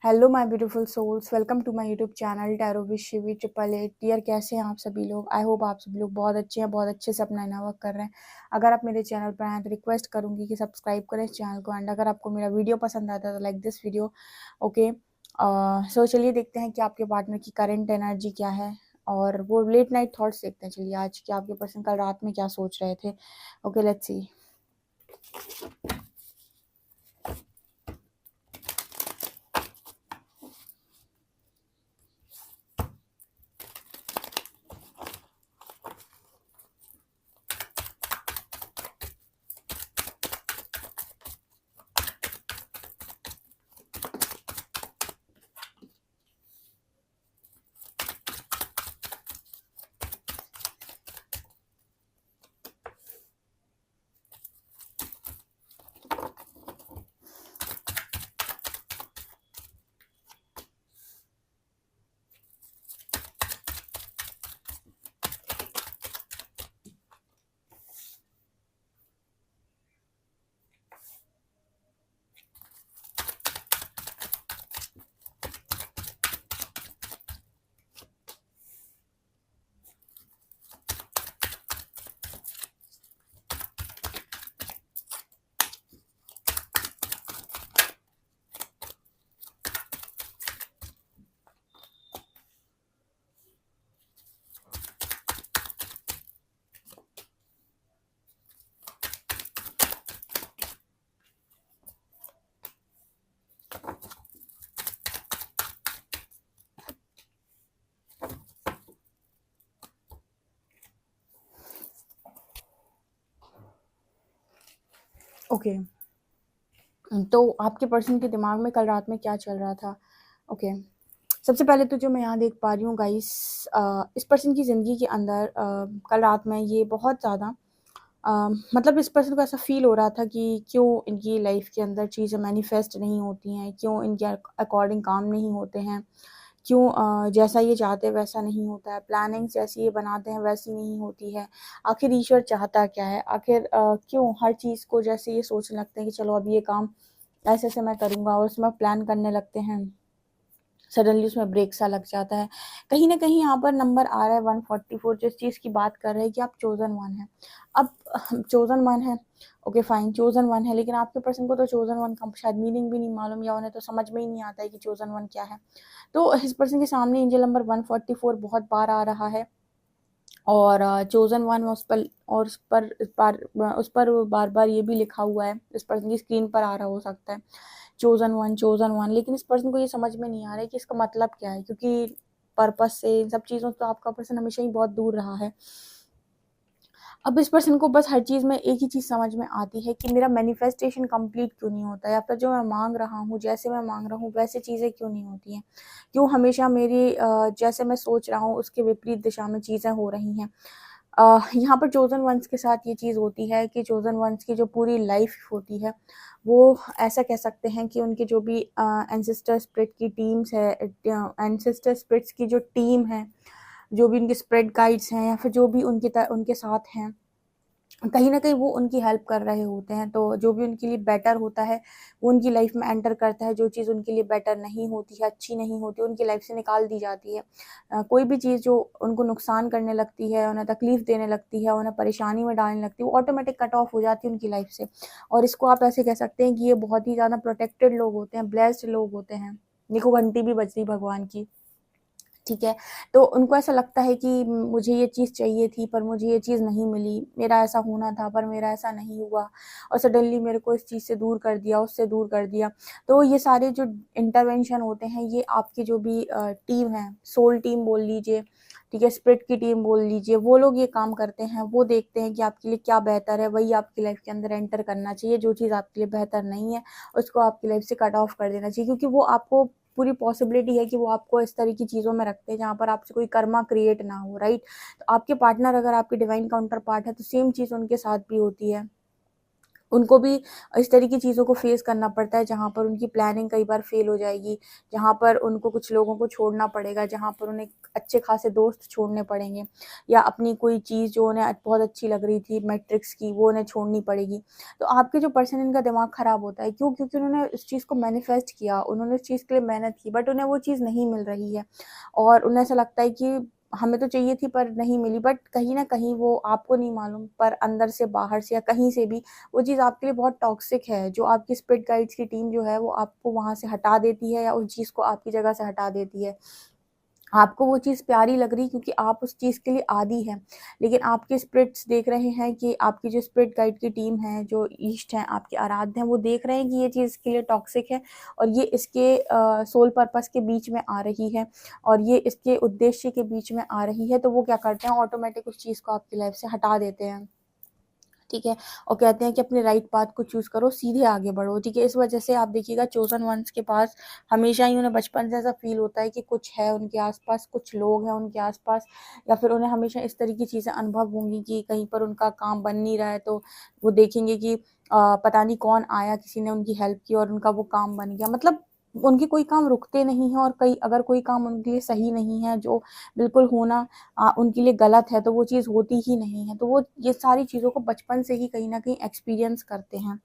Hello my beautiful souls, welcome to my YouTube channel tarot with Shivi 888। Dear, कैसे हैं आप सभी लोग? आई होप आप सभी लोग बहुत अच्छे हैं, बहुत अच्छे से अपना इना वर्क कर रहे हैं। अगर आप मेरे चैनल पर आए तो रिक्वेस्ट करूंगी कि सब्सक्राइब करें इस चैनल को। एंड अगर आपको मेरा वीडियो पसंद आता है तो लाइक दिस वीडियो। ओके, सो चलिए देखते हैं कि आपके पार्टनर की करंट एनर्जी क्या है, और वो लेट नाइट थॉट्स देखते हैं। चलिए आज कि आपके पर्सन कल रात में क्या सोच रहे थे। Okay, let's see. ओके, तो आपके पर्सन के दिमाग में कल रात में क्या चल रहा था? ओके, सबसे पहले तो जो मैं यहाँ देख पा रही हूँ गाइस, इस पर्सन की ज़िंदगी के अंदर कल रात में ये बहुत ज़्यादा मतलब इस पर्सन को ऐसा फील हो रहा था कि क्यों इनकी लाइफ के अंदर चीज़ें मैनिफेस्ट नहीं होती हैं, क्यों इनके अकॉर्डिंग काम नहीं होते हैं, क्यों जैसा ये चाहते हैं वैसा नहीं होता है, प्लानिंग्स जैसी ये बनाते हैं वैसी नहीं होती है। आखिर ईश्वर चाहता क्या है? आखिर क्यों हर चीज़ को जैसे ये सोचने लगते हैं कि चलो अब ये काम ऐसे ऐसे मैं करूँगा, और उसमें प्लान करने लगते हैं, सडनली उसमें ब्रेक सा लग जाता है। कहीं न कहीं यहाँ पर नंबर आ रहा है 144, जिस चीज़ की बात कर रहे हैं कि आप चोज़न वन हैं। अब चोज़न वन है, ओके फाइन, चोज़न वन है, लेकिन आपके पर्सन को तो चोज़न वन का शायद मीनिंग भी नहीं मालूम, या उन्हें तो समझ में ही नहीं आता है कि चोज़न वन क्या है। तो इस पर्सन के सामने एंजल नंबर 144 बहुत बार आ रहा है, और चोज़न वन उस पर, और उस पर बार-बार ये भी लिखा हुआ है, इस पर्सन की स्क्रीन पर आ रहा हो सकता है चोज़न वन, लेकिन इस पर्सन को ये समझ में नहीं आ रहा है कि इसका मतलब क्या है, क्योंकि पर्पस से इन सब चीज़ों से तो आपका पर्सन हमेशा ही बहुत दूर रहा है। अब इस पर्सन को बस हर चीज़ में एक ही चीज़ समझ में आती है कि मेरा मैनिफेस्टेशन कंप्लीट क्यों नहीं होता है, या फिर जो मैं मांग रहा हूँ, जैसे मैं मांग रहा हूँ वैसे चीज़ें क्यों नहीं होती हैं, क्यों हमेशा मेरी जैसे मैं सोच रहा हूँ उसके विपरीत दिशा में चीज़ें हो रही हैं। यहाँ पर चोज़न वंस के साथ ये चीज़ होती है कि चोज़न वंस की जो पूरी लाइफ होती है, वो ऐसा कह सकते हैं कि उनके जो भी एंसेस्टर स्पिरिट की टीम्स है, एंसेस्टर स्पिरिट्स की जो टीम है, जो भी उनके स्प्रेड गाइड्स हैं, या फिर जो भी उनके साथ हैं, कहीं न कहीं वो उनकी हेल्प कर रहे होते हैं। तो जो भी उनके लिए बेटर होता है, वो उनकी लाइफ में एंटर करता है। जो चीज़ उनके लिए बेटर नहीं होती है, अच्छी नहीं होती, उनकी लाइफ से निकाल दी जाती है। कोई भी चीज़ जो उनको नुकसान करने लगती है, उन्हें तकलीफ़ देने लगती है, उन्हें परेशानी में डालने लगती है, वो ऑटोमेटिक कट ऑफ हो जाती है उनकी लाइफ से। और इसको आप ऐसे कह सकते हैं कि ये बहुत ही ज़्यादा प्रोटेक्टेड लोग होते हैं, ब्लेस्ड लोग होते हैं। देखो घंटी भी बज रही भगवान की। ठीक है, तो उनको ऐसा लगता है कि मुझे ये चीज़ चाहिए थी पर मुझे ये चीज़ नहीं मिली, मेरा ऐसा होना था पर मेरा ऐसा नहीं हुआ, और सडनली मेरे को इस चीज़ से दूर कर दिया, उससे दूर कर दिया। तो ये सारे जो इंटरवेंशन होते हैं, ये आपकी जो भी टीम है, सोल टीम बोल लीजिए, ठीक है, स्पिरिट की टीम बोल लीजिए, वो लोग ये काम करते हैं। वो देखते हैं कि आपके लिए क्या बेहतर है, वही आपकी लाइफ के अंदर एंटर करना चाहिए। जो चीज़ आपके लिए बेहतर नहीं है, उसको आपकी लाइफ से कट ऑफ कर देना चाहिए, क्योंकि वो आपको पूरी पॉसिबिलिटी है कि वो आपको इस तरह की चीज़ों में रखते हैं जहाँ पर आपसे कोई कर्मा क्रिएट ना हो, राइट? तो आपके पार्टनर अगर आपके डिवाइन काउंटर पार्ट है, तो सेम चीज़ उनके साथ भी होती है। उनको भी इस तरह की चीज़ों को फेस करना पड़ता है जहाँ पर उनकी प्लानिंग कई बार फेल हो जाएगी, जहाँ पर उनको कुछ लोगों को छोड़ना पड़ेगा, जहाँ पर उन्हें अच्छे खासे दोस्त छोड़ने पड़ेंगे, या अपनी कोई चीज़ जो उन्हें बहुत अच्छी लग रही थी मैट्रिक्स की, वो उन्हें छोड़नी पड़ेगी। तो आपके जो पर्सन, इनका दिमाग ख़राब होता है, क्यों? क्योंकि उन्होंने उस चीज़ को मैनिफेस्ट किया, उन्होंने उस चीज़ के लिए मेहनत की, बट उन्हें वो चीज़ नहीं मिल रही है और उन्हें ऐसा लगता है कि हमें तो चाहिए थी पर नहीं मिली। बट कहीं न कहीं वो आपको नहीं मालूम, पर अंदर से, बाहर से या कहीं से भी वो चीज़ आपके लिए बहुत टॉक्सिक है, जो आपकी स्पिरिट गाइड्स की टीम जो है वो आपको वहाँ से हटा देती है या उस चीज़ को आपकी जगह से हटा देती है। आपको वो चीज़ प्यारी लग रही क्योंकि आप उस चीज़ के लिए आदी हैं, लेकिन आपके स्पिरिट्स देख रहे हैं कि आपकी जो स्पिरिट गाइड की टीम है, जो ईष्ट हैं, आपके आराध्य हैं, वो देख रहे हैं कि ये चीज़ इसके लिए टॉक्सिक है और ये इसके सोल पर्पस के बीच में आ रही है और ये इसके उद्देश्य के बीच में आ रही है। तो वो क्या करते हैं, ऑटोमेटिक उस चीज़ को आपकी लाइफ से हटा देते हैं, ठीक है? और कहते हैं कि अपने राइट पाथ को चूज़ करो, सीधे आगे बढ़ो, ठीक है? इस वजह से आप देखिएगा चोज़न वन्स के पास हमेशा ही उन्हें बचपन से ऐसा फ़ील होता है कि कुछ है उनके आस-पास, कुछ लोग हैं उनके आस-पास, या फिर उन्हें हमेशा इस तरह की चीज़ें अनुभव होंगी कि कहीं पर उनका काम बन नहीं रहा है तो वो देखेंगे कि पता नहीं कौन आया, किसी ने उनकी हेल्प की और उनका वो काम बन गया। मतलब उनके कोई काम रुकते नहीं हैं और कई अगर कोई काम उनके लिए सही नहीं है, जो बिल्कुल होना उनके लिए गलत है, तो वो चीज़ होती ही नहीं है। तो वो ये सारी चीज़ों को बचपन से ही कहीं न कहीं एक्सपीरियंस करते हैं।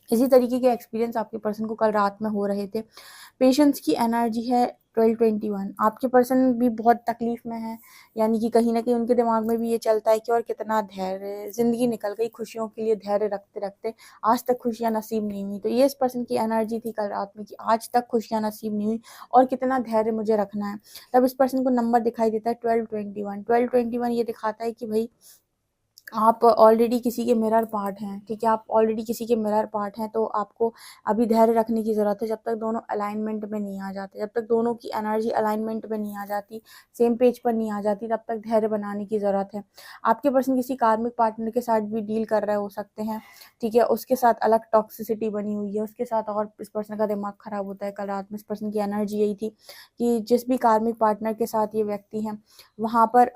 इसी तरीके के एक्सपीरियंस आपके पर्सन को कल रात में हो रहे थे। पेशेंस की एनर्जी है 1221। आपके पर्सन भी बहुत तकलीफ़ में हैं, यानी कि कहीं न कहीं उनके दिमाग में भी ये चलता है कि और कितना धैर्य, ज़िंदगी निकल गई खुशियों के लिए धैर्य रखते-रखते, आज तक खुशियाँ नसीब नहीं हुई। तो ये इस पर्सन की एनर्जी थी कल रात में कि आज तक खुशियाँ नसीब नहीं हुई और कितना धैर्य मुझे रखना है। तब इस पर्सन को नंबर दिखाई देता है 1221। 1221 ये दिखाता है कि भई आप ऑलरेडी किसी के मिरर पार्ट हैं, ठीक है? आप ऑलरेडी किसी के मिरर पार्ट हैं, तो आपको अभी धैर्य रखने की ज़रूरत है, जब तक दोनों अलाइनमेंट में नहीं आ जाते, जब तक दोनों की एनर्जी अलाइनमेंट में नहीं आ जाती, सेम पेज पर नहीं आ जाती, तब तक धैर्य बनाने की ज़रूरत है। आपके पर्सन किसी कार्मिक पार्टनर के साथ भी डील कर रहे हो सकते हैं, ठीक है? उसके साथ अलग टॉक्सिसिटी बनी हुई है, उसके साथ और इस पर्सन का दिमाग खराब होता है। कल रात में इस पर्सन की एनर्जी यही थी कि जिस भी कार्मिक पार्टनर के साथ ये व्यक्ति हैं, वहाँ पर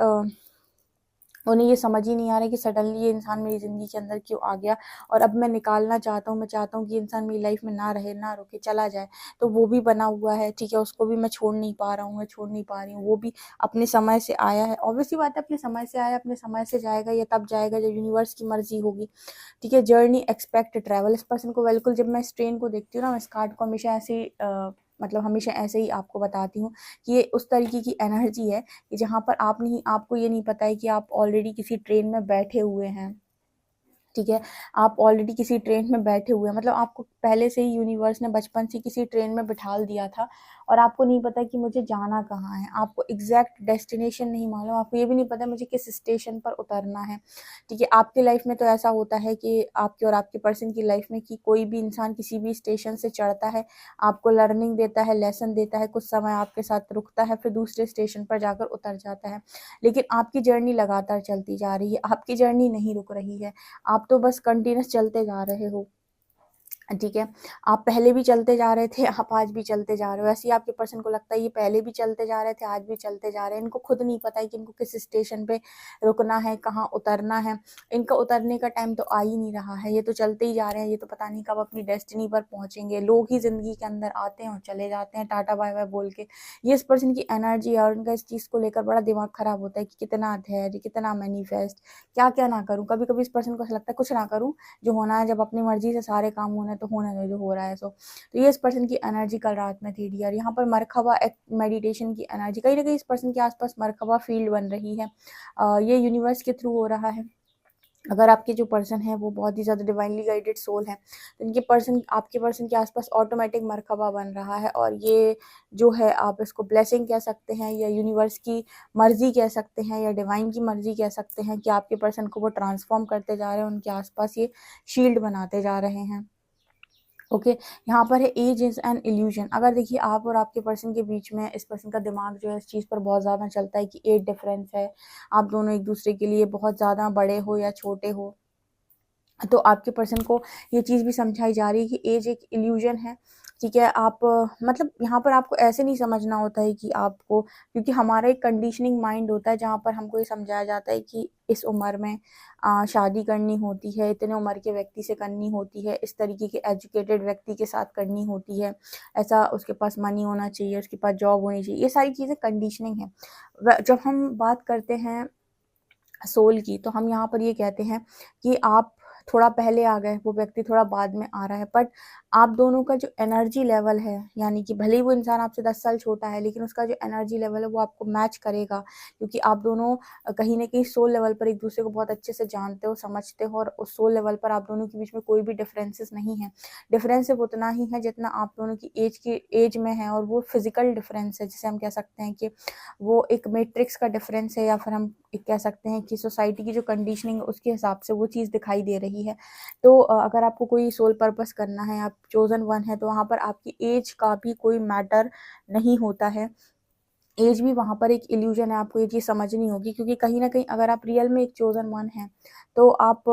उन्हें ये समझ ही नहीं आ रहा है कि सडनली ये इंसान मेरी ज़िंदगी के अंदर क्यों आ गया और अब मैं निकालना चाहता हूँ, मैं चाहता हूँ कि ये इंसान मेरी लाइफ में ना रहे, ना रुके, चला जाए। तो वो भी बना हुआ है, ठीक है? उसको भी मैं छोड़ नहीं पा रहा हूँ, मैं छोड़ नहीं पा रही हूँ। वो भी अपने समय से आया है, ऑब्वियस सी बात है अपने समय से आया, अपने समय से जाएगा, ये तब जाएगा जब यूनिवर्स की मर्ज़ी होगी, ठीक है? Journey, expect, travel. इस पर्सन को बिल्कुल, जब मैं इस ट्रेन को देखती हूँ ना, मैं इस कार्ड को हमेशा ऐसे ही मतलब हमेशा ऐसे ही आपको बताती हूँ कि ये उस तरीके की एनर्जी है कि जहाँ पर आपको ये नहीं पता है कि आप ऑलरेडी किसी ट्रेन में बैठे हुए हैं, ठीक है? आप ऑलरेडी किसी ट्रेन में बैठे हुए हैं, मतलब आपको पहले से ही यूनिवर्स ने बचपन से किसी ट्रेन में बिठाल दिया था और आपको नहीं पता कि मुझे जाना कहाँ है, आपको एग्जैक्ट डेस्टिनेशन नहीं मालूम, आपको ये भी नहीं पता मुझे किस स्टेशन पर उतरना है, ठीक है? आपकी लाइफ में तो ऐसा होता है कि आपके और आपके पर्सन की लाइफ में कि कोई भी इंसान किसी भी स्टेशन से चढ़ता है, आपको लर्निंग देता है, लेसन देता है, कुछ समय आपके साथ रुकता है, फिर दूसरे स्टेशन पर जाकर उतर जाता है। लेकिन आपकी जर्नी लगातार चलती जा रही है, आपकी जर्नी नहीं रुक रही है। आप तो बस कंटिन्यूअस चलते जा रहे हो, ठीक है? आप पहले भी चलते जा रहे थे, आप आज भी चलते जा रहे हो। ऐसे ही आपके पर्सन को लगता है ये पहले भी चलते जा रहे थे, आज भी चलते जा रहे हैं। इनको खुद नहीं पता है कि इनको किस स्टेशन पे रुकना है, कहाँ उतरना है। इनका उतरने का टाइम तो आ ही नहीं रहा है, ये तो चलते ही जा रहे हैं, ये तो पता नहीं कब अपनी डेस्टिनी पर पहुँचेंगे। लोग ही ज़िंदगी के अंदर आते हैं और चले जाते हैं टाटा बाय-बाय बोल के। ये इस पर्सन की एनर्जी है और इनका इस चीज़ को लेकर बड़ा दिमाग खराब होता है कि कितना धैर्य, कितना मैनिफेस्ट, क्या-क्या ना करूँ। कभी-कभी इस पर्सन को ऐसा लगता है कुछ ना करूँ, जो होना है, जब अपनी मर्ज़ी से सारे काम होने हैं तो होने दो, जो हो रहा है सो। तो ये इस पर्सन की एनर्जी कल रात में थी डियर। यहाँ पर मरकबा एक मेडिटेशन की एनर्जी, कहीं न कहीं इस पर्सन के आस-पास मरकबा फील्ड बन रही है। ये यूनिवर्स के थ्रू हो रहा है। अगर आपके जो पर्सन है वो बहुत ही ज़्यादा डिवाइनली गाइडेड सोल है, तो इनके पर्सन, आपके पर्सन के आस-पास ऑटोमेटिक मरकबा बन रहा है और ये जो है, आप इसको ब्लेसिंग कह सकते हैं या यूनिवर्स की मर्ज़ी कह सकते हैं या डिवाइन की मर्ज़ी कह सकते हैं कि आपके पर्सन को वो ट्रांसफ़ॉर्म करते जा रहे हैं, उनके आस-पास ये शील्ड बनाते जा रहे हैं। ओके, यहाँ पर है एज इज़ एन इल्यूजन। अगर देखिए आप और आपके पर्सन के बीच में, इस पर्सन का दिमाग जो है इस चीज़ पर बहुत ज़्यादा चलता है कि एज डिफरेंस है, आप दोनों एक दूसरे के लिए बहुत ज़्यादा बड़े हो या छोटे हो, तो आपके पर्सन को ये चीज़ भी समझाई जा रही है कि एज एक इल्यूजन है, ठीक है। आप मतलब यहाँ पर आपको ऐसे नहीं समझना होता है कि आपको, क्योंकि हमारा एक कंडीशनिंग माइंड होता है जहाँ पर हमको ये समझाया जाता है कि इस उम्र में शादी करनी होती है, इतने उम्र के व्यक्ति से करनी होती है, इस तरीके के एजुकेटेड व्यक्ति के साथ करनी होती है, ऐसा उसके पास मनी होना चाहिए, उसके पास जॉब होनी चाहिए। ये सारी चीज़ें कंडीशनिंग है। जब हम बात करते हैं सोल की, तो हम यहाँ पर ये कहते हैं कि आप थोड़ा पहले आ गए, वो व्यक्ति थोड़ा बाद में आ रहा है, बट आप दोनों का जो एनर्जी लेवल है, यानी कि भले ही वो इंसान आपसे 10 साल छोटा है, लेकिन उसका जो एनर्जी लेवल है वो आपको मैच करेगा, क्योंकि आप दोनों कहीं न कहीं सोल लेवल पर एक दूसरे को बहुत अच्छे से जानते हो, समझते हो, और उस सोल लेवल पर आप दोनों के बीच में कोई भी डिफरेंसेस नहीं है। डिफरेंस सिर्फ उतना ही है जितना आप दोनों की एज में है, और वो फिजिकल डिफरेंस है, जिसे हम कह सकते हैं कि वो एक मैट्रिक्स का डिफरेंस है, या फिर हम एक कह सकते हैं कि सोसाइटी की जो कंडीशनिंग है उसके हिसाब से वो चीज़ दिखाई दे रही है। तो अगर आपको कोई सोल पर्पस करना है, आप चोजन वन है, तो वहाँ पर आपकी एज का भी कोई मैटर नहीं होता है। एज भी वहाँ पर एक इल्यूजन है, आपको ये चीज़ समझनी होगी, क्योंकि कहीं न कहीं अगर आप रियल में एक चोजन वन हैं, तो आप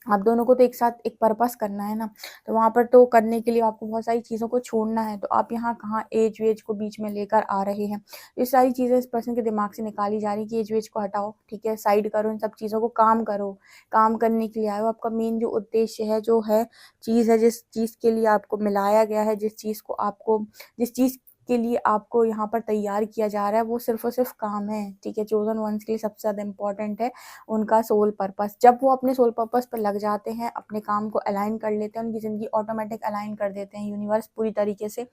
दोनों को तो एक साथ एक पर्पस करना है ना, तो वहाँ पर तो करने के लिए आपको बहुत सारी चीज़ों को छोड़ना है, तो आप यहाँ कहाँ एज वेज को बीच में लेकर आ रहे हैं। ये सारी चीज़ें इस पर्सन के दिमाग से निकाली जा रही है कि एज वेज को हटाओ, ठीक है, साइड करो, इन सब चीज़ों को काम करो, काम करने के लिए आए हो। आपका मेन जो उद्देश्य है, जो है चीज़ है, जिस चीज़ के लिए आपको मिलाया गया है, जिस चीज़ के लिए आपको यहाँ पर तैयार किया जा रहा है, वो सिर्फ और सिर्फ काम है, ठीक है। चोजन वंस के लिए सबसे ज़्यादा इंपॉर्टेंट है उनका सोल पर्पस। जब वो अपने सोल पर्पस पर लग जाते हैं, अपने काम को अलाइन कर लेते हैं, उनकी ज़िंदगी ऑटोमेटिक अलाइन कर देते हैं, यूनिवर्स पूरी तरीके से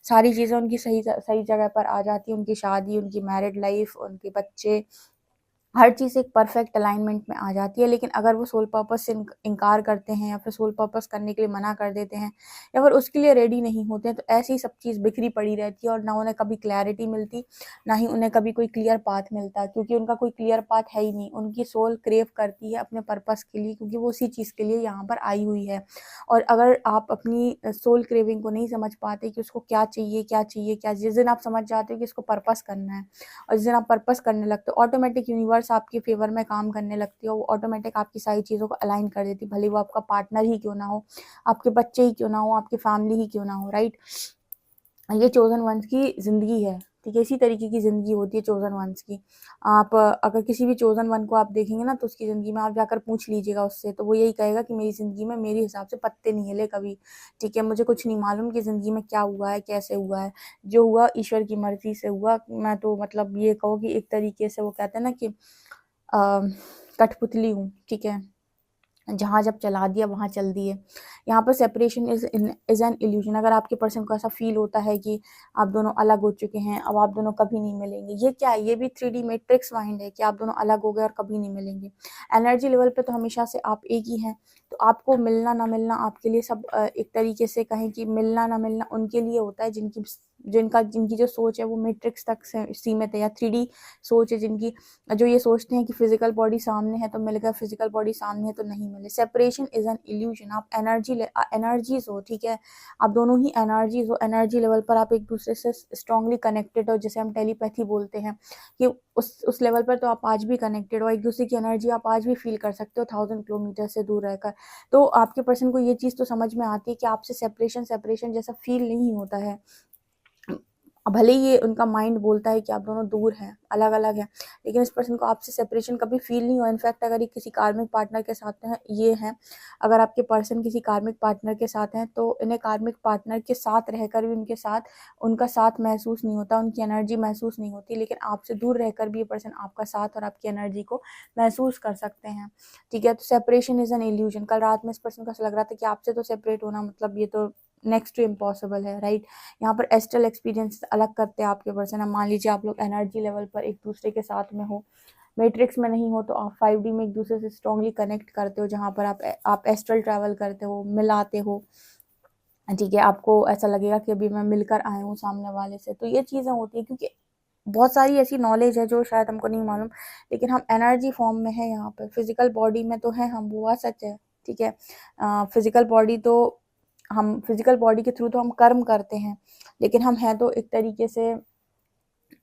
सारी चीज़ें उनकी सही सही जगह पर आ जाती है। उनकी शादी, उनकी मैरिड लाइफ, उनके बच्चे, हर चीज़ एक परफेक्ट अलाइनमेंट में आ जाती है। लेकिन अगर वो सोल पर्पस से इनकार करते हैं, या फिर सोल पर्पस करने के लिए मना कर देते हैं, या फिर उसके लिए रेडी नहीं होते हैं, तो ऐसी ही सब चीज़ बिखरी पड़ी रहती है, और ना उन्हें कभी क्लैरिटी मिलती, ना ही उन्हें कभी कोई क्लियर पाथ मिलता, क्योंकि उनका कोई क्लियर पाथ है ही नहीं। उनकी सोल क्रेव करती है अपने पर्पस के लिए, क्योंकि वो उसी चीज़ के लिए यहाँ पर आई हुई है। और अगर आप अपनी सोल क्रेविंग को नहीं समझ पाते कि उसको क्या चाहिए, क्या चाहिए, क्या, जिस दिन आप समझ जाते हो कि इसको पर्पस करना है, और जिस दिन आप पर्पस करने लगते हो, ऑटोमेटिक यूनिवर्स आपके फेवर में काम करने लगती है, वो ऑटोमेटिक आपकी सारी चीज़ों को अलाइन कर देती है, भले वो आपका पार्टनर ही क्यों ना हो, आपके बच्चे ही क्यों ना हो, आपकी फैमिली ही क्यों ना हो, राइट। ये चोजन वंस की ज़िंदगी है, ठीक है। इसी तरीके की ज़िंदगी होती है चोजन वंस की। आप अगर किसी भी चोजन वन को आप देखेंगे ना, तो उसकी ज़िंदगी में आप जाकर पूछ लीजिएगा उससे, तो वो यही कहेगा कि मेरी ज़िंदगी में मेरे हिसाब से पत्ते नहीं हिले कभी, ठीक है। मुझे कुछ नहीं मालूम कि ज़िंदगी में क्या हुआ है, कैसे हुआ है, जो हुआ ईश्वर की मर्ज़ी से हुआ। मैं तो मतलब ये कहो कि एक तरीके से वो कहते हैं ना कि कठपुतली हूँ, ठीक है, जहाँ जब चला दिया वहाँ चल दिए। यहाँ पर सेपरेशन इज़ एन इल्यूजन। अगर आपके पर्सन को ऐसा फील होता है कि आप दोनों अलग हो चुके हैं, अब आप दोनों कभी नहीं मिलेंगे, ये क्या है? ये भी 3D मैट्रिक्स माइंड है कि आप दोनों अलग हो गए और कभी नहीं मिलेंगे। एनर्जी लेवल पे तो हमेशा से आप एक ही हैं, तो आपको मिलना ना मिलना आपके लिए सब एक तरीके से कहें कि मिलना ना मिलना उनके लिए होता है जिनकी जो सोच है वो मैट्रिक्स तक सीमित है, या 3D सोच है जिनकी, जो ये सोचते हैं कि फिजिकल बॉडी सामने है तो मिल गया, फिजिकल बॉडी सामने है तो नहीं मिले। Separation is an illusion. आप एनर्जीज हो, ठीक है, आप दोनों ही एनर्जीज हो। एनर्जी लेवल पर आप एक दूसरे से स्ट्रांगली कनेक्टेड हो, जैसे हम टेलीपैथी बोलते हैं कि उस लेवल पर तो आप आज भी कनेक्टेड हो, एक दूसरे की एनर्जी आप आज भी फील कर सकते हो 1000 किलोमीटर से दूर रहकर। तो आपके पर्सन को ये चीज़ तो समझ में आती है कि आपसे सेपरेशन सेपरेशन जैसा फील नहीं होता है। भले ही ये उनका माइंड बोलता है कि आप दोनों दूर हैं, अलग अलग हैं, लेकिन इस पर्सन को आपसे सेपरेशन कभी फील नहीं हुआ। इनफैक्ट अगर ये किसी कार्मिक पार्टनर के साथ हैं, ये हैं, अगर आपके पर्सन किसी कार्मिक पार्टनर के साथ हैं, तो इन्हें कार्मिक पार्टनर के साथ रहकर भी उनका साथ महसूस नहीं होता, उनकी एनर्जी महसूस नहीं होती, लेकिन आपसे दूर रहकर भी ये पर्सन आपका साथ और आपकी एनर्जी को महसूस कर सकते हैं, ठीक है। तो सेपरेशन इज एन इल्यूजन। कल रात में इस पर्सन को ऐसा लग रहा था कि आपसे तो सेपरेट होना मतलब ये तो नेक्स्ट टू इम्पॉसिबल है, राइट। यहाँ पर एस्ट्रल एक्सपीरियंस अलग करते हैं आपके पर्सन। अब मान लीजिए आप लोग एनर्जी लेवल पर एक दूसरे के साथ में हो, मैट्रिक्स में नहीं हो, तो आप 5D में एक दूसरे से स्ट्रांगली कनेक्ट करते हो, जहाँ पर आप एस्ट्रल ट्रैवल करते हो, मिलाते हो, ठीक है। आपको ऐसा लगेगा कि अभी मैं मिलकर आया हूँ सामने वाले से। तो ये चीज़ें होती है, क्योंकि बहुत सारी ऐसी नॉलेज है जो शायद हमको नहीं मालूम, लेकिन हम एनर्जी फॉर्म में है यहाँ पर, फिजिकल बॉडी में तो है हम, वो बात सच है, ठीक है। फिजिकल बॉडी के थ्रू तो हम कर्म करते हैं, लेकिन हम हैं तो एक तरीके से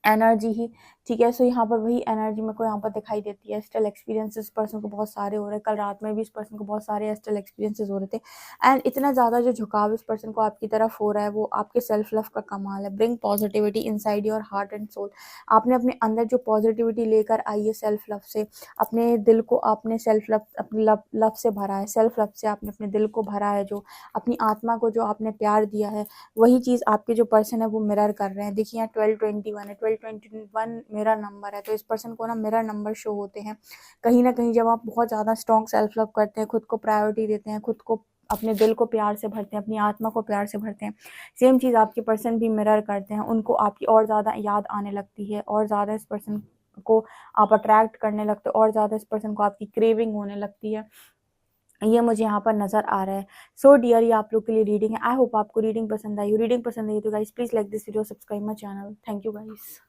एनर्जी ही, ठीक है। सो यहाँ पर वही एनर्जी मेरे को यहाँ पर दिखाई देती है। एस्ट्रल एक्सपीरियंसेस इस पर्सन को बहुत सारे हो रहे हैं। कल रात में भी इस पर्सन को बहुत सारे एस्ट्रल एक्सपीरियंसेस हो रहे थे। एंड इतना ज़्यादा जो झुकाव इस पर्सन को आपकी तरफ हो रहा है वो आपके सेल्फ लव का कमाल है। Bring positivity inside your heart and soul. आपने अपने अंदर जो पॉजिटिविटी लेकर आई है सेल्फ लव से, अपने दिल को आपने सेल्फ लव, अपने लव से भरा है, सेल्फ लव से आपने अपने दिल को भरा है, जो अपनी आत्मा को जो आपने प्यार दिया है, वही चीज़ आपके जो पर्सन है वो मिरर कर रहे हैं। देखिए यहाँ 1221 है, 1221 मिरर नंबर है। तो इस पर्सन को ना मिरर नंबर शो होते हैं। कहीं ना कहीं जब आप बहुत ज़्यादा स्ट्रॉन्ग सेल्फ लव करते हैं, खुद को प्रायोरिटी देते हैं, खुद को अपने दिल को प्यार से भरते हैं, अपनी आत्मा को प्यार से भरते हैं, सेम चीज़ आपके पर्सन भी मिरर करते हैं। उनको आपकी और ज़्यादा याद आने लगती है, और ज़्यादा इस पर्सन को आप अट्रैक्ट करने लगते हो, और ज़्यादा इस पर्सन को आपकी क्रेविंग होने लगती है। ये मुझे यहाँ पर नज़र आ रहा है। सो डियर, ये आप लोग के लिए रीडिंग है। आई होप आपको रीडिंग पसंद आई हो। रीडिंग पसंद आई तो guys please like this video, subscribe my channel. Thank you guys.